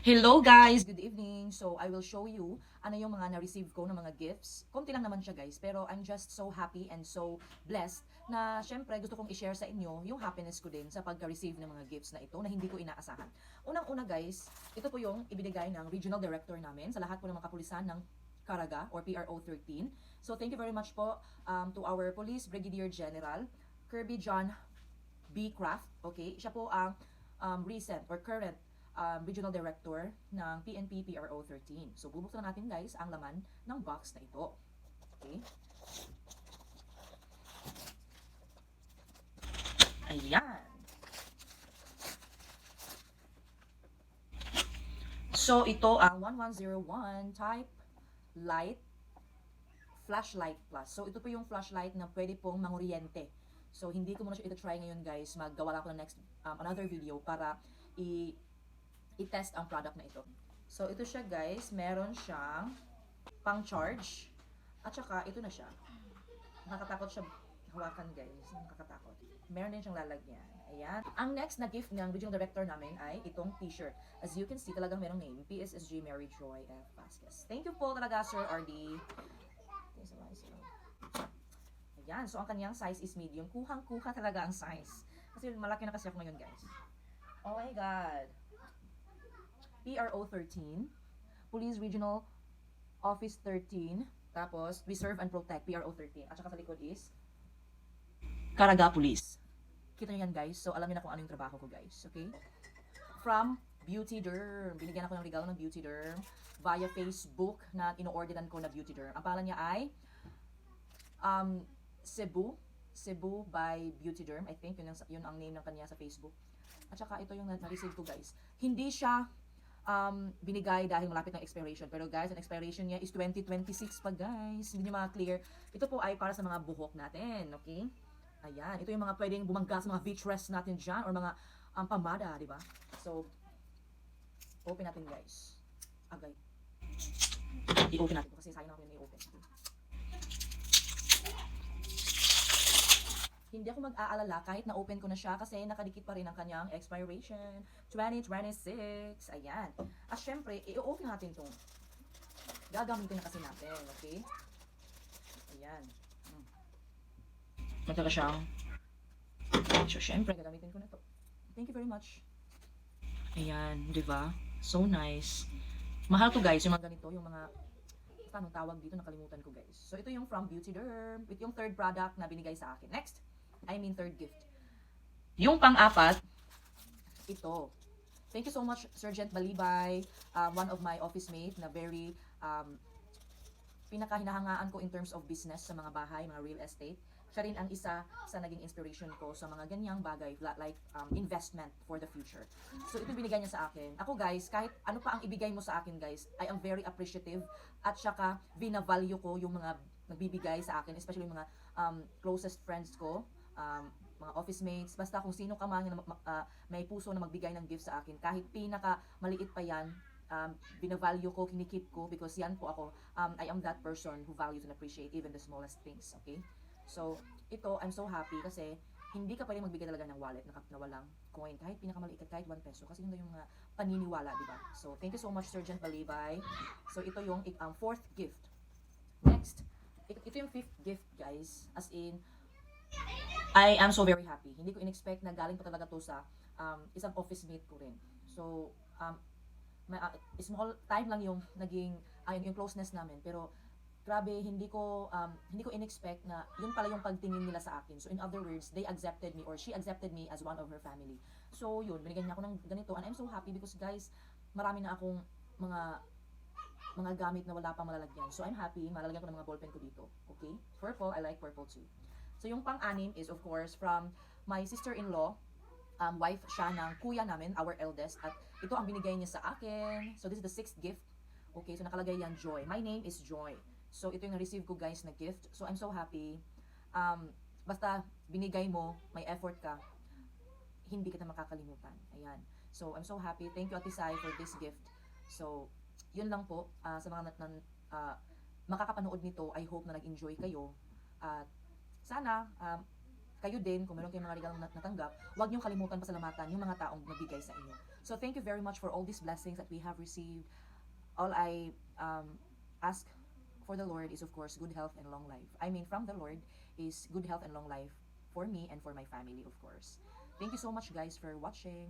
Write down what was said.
Hello guys! Good evening! So, I will show you ano yung mga na-receive ko ng mga gifts. Konti lang naman siya guys, pero I'm just so happy and so blessed na syempre gusto kong i-share sa inyo yung happiness ko din sa pagka-receive ng mga gifts na ito na hindi ko inaasahan. Unang-una guys, ito po yung ibinigay ng regional director namin sa lahat po ng mga kapulisan ng Caraga or PRO 13. So, thank you very much po to our Police Brigadier General Kirby John B. Craft. Okay, siya po ang recent or current regional director ng PNP PRO 13. So, bubuksan natin guys ang laman ng box na ito. Okay? Ayan. So, ito ang 1101 type light flashlight plus. So, ito po yung flashlight na pwede pong manguryente. So, hindi ko muna siya ito-try ngayon guys. Maggawa lang ako ng next, another video para i-test ang product na ito. So, ito siya guys. Meron siyang pang-charge. At saka, ito na siya. Nakakatakot siya hawakan guys. Nakakatakot. Meron din siyang lalagyan. Ayan. Ang next na gift ng regional director namin ay itong t-shirt. As you can see, talagang merong name. PSSG Mary Joy F. Vasquez. Thank you po talaga, Sir RD. Ayan. So, ang kanyang size is medium. Kuhang-kuha talaga ang size. Kasi malaki na kasi ako ngayon, guys. Oh my God. PRO 13. Police Regional Office 13. Tapos, We Serve and Protect, PRO 13. At saka sa likod is Caraga Police. Kita nyo yan, guys. So, alam niyo na kung ano yung trabaho ko, guys. Okay? From Beauty Derm. Binigyan ako ng regalo ng Beauty Derm via Facebook na ino-orderan ko na Beauty Derm. Ang pangalan niya ay Cebu by Beauty Derm. I think yun ang name ng kanya sa Facebook. At saka ito yung na-receive ko guys. Hindi siya binigay dahil malapit ng expiration. Pero guys, ang expiration niya is 2026 pa guys. Hindi niyo clear. Ito po ay para sa mga buhok natin. Okay? Ayan. Ito yung mga pwedeng bumangga sa mga vitreous natin dyan or mga pamada, di ba? So, open natin guys. Agay. I-open natin kasi sayang naman yung i-open. Hindi ako mag-aalala kahit na-open ko na siya kasi nakadikit pa rin ang kanyang expiration. 2026. Ayan. At syempre, i-open natin to. Gagamitin na kasi natin. Okay? Ayan. Ito na siyang. So, syempre, gagamitin ko na to. Thank you very much. Ayan. Diba? So nice. Mahal to guys, yung mga ganito, yung mga paano tawag dito, nakalimutan ko guys. So ito yung from Beauty Derm. Ito yung third product na binigay sa akin. Next. Third gift. Yung pang-apat, ito. Thank you so much, Sergeant Balibay, one of my office mate na very pinakahinahangaan ko in terms of business sa mga bahay, mga real estate. Siya rin ang isa sa naging inspiration ko sa mga ganyang bagay like investment for the future. So ito binigay niya sa akin. Ako guys, kahit ano pa ang ibigay mo sa akin guys, I am very appreciative at saka binavalue ko yung mga nagbibigay sa akin, especially yung mga closest friends ko, mga office mates, basta kung sino ka man na may puso na magbigay ng gift sa akin, kahit pinaka maliit pa yan, binavalue ko, kinikip ko because yan po ako. I am that person who values and appreciate even the smallest things, okay? So, ito, I'm so happy kasi hindi ka pwedeng magbigay talaga ng wallet na walang coin, kahit pinakamaliit, kahit 1 peso, kasi yun yung mga paniniwala, di ba? So, thank you so much, Sergeant Balibay. So, ito yung fourth gift. Next, ito yung fifth gift, guys. As in, I am so very happy. Hindi ko in-expect na galing pa talaga to sa isang office mate ko rin. So, small time lang yung naging yung closeness namin, pero grabe hindi ko in-expect na yun pala yung pagtingin nila sa akin. So in other words, they accepted me or she accepted me as one of her family. So yun, binigyan niya ako ng ganito and I'm so happy because guys, marami na akong mga gamit na wala pang malalagyan. So I'm happy, malalagyan ko ng mga ballpen ko dito. Okay? Purple, I like purple too. So yung pang-anim is of course from my sister-in-law, wife siya ng kuya namin, our eldest. At ito ang binigay niya sa akin. So this is the sixth gift. Okay, so nakalagay yan, Joy. My name is Joy. So ito yung na-receive ko guys na gift. So I'm so happy. Basta binigay mo, may effort ka, hindi kita makakalimutan. Ayan. So I'm so happy. Thank you Ate Sai for this gift. So yun lang po sa mga makakapanood nito. I hope na nag-enjoy kayo. At sana kayo din, kung meron kayong mga regalong natanggap, huwag niyong kalimutan pasalamatan yung mga taong nagbigay sa inyo. So So thank you very much for all these blessings that we have received. All I ask for the Lord is, of course, good health and long life. I mean, from the Lord is good health and long life for me and for my family, of course. Thank you so much, guys, for watching.